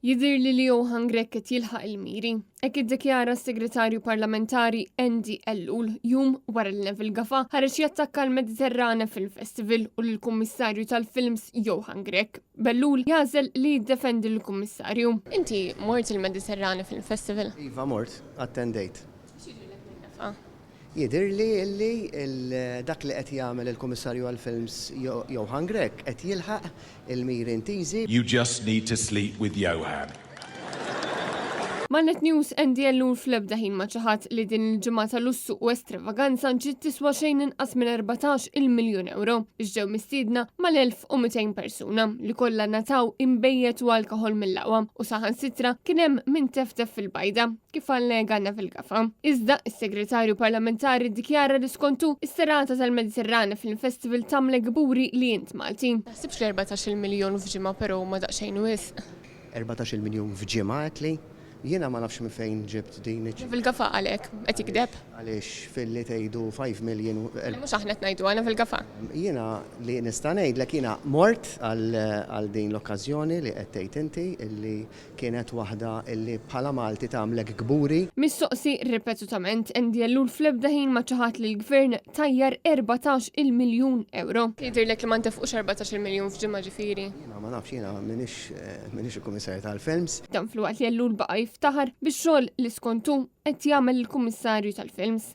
Jidher li Johan Grek qed jilħaq il-miri. Hekk iddikjara s-Segretarju Parlamentari Andy Ellul jum wara li Neville Gafa ħareġ jattakka l-Mediterrana Film Festival u l-Kummissarju tal-Films Johan Grek. Bellul jażel li jiddefendi l-Kummissarju. Inti mort il-Mediterrana Film Festival? Iva mort, attendejt. Jidir li dak li qed jagħmel il-Kummissarju għall-Films Johan Grek qed jilħaq il-miri intiżi. You just need to sleep with Johan. Mallet News Andy Ellul fl-ebda ħin ma ċaħat li din il-ġimgħa ta' lussu u estravaganza ġiet tiswa xejn inqas minn 14 miljun euro biex ġew mistiedna mal-1200 persuna li kollha nataw imbejjed u alkoħol mill-aqwa u saħansitra kien hemm min teftef fil-bajda kif allega Neville Gafa. Iżda is-Segretarju Parlamentari ddikjara li skontu is-serata tal-Mediterrana Film-Festival tagħmel gburi li int Malti. Naħsibx li 14 miljun f'ġimgħa però ma daqsxejn wisq. 14 miljun f'ġimgħa għetli. Jiena ma nafx minn fejn ġibt din. Neville Gafa għalek, qed jikdeb. Għaliex fil-li tgħidu 5 miljon. Mhux aħna qed ngħidu Neville Gafa. Jiena li nista' ngħidlek jiena mort għal din l-okkażjoni li qed tgħid inti illi kienet waħda illi bħala Malti tagħmlek gburi. Mistoqsi ripetutament Andy Ellul fl-ebda ħin ma ċaħat li l-Gvern tajjar 14 miljun euro. Jidhirlek li ma ntefqux 14 miljun f'ġimgħa ġifieri. Jiena ma nafx jiena m'iniex il-Kummissarju tal-Films. Dan fl-waqt li Ellul baqa' jiftaħar bix-xogħol li skontu qed jagħmel il-Kummissarju tal-Films.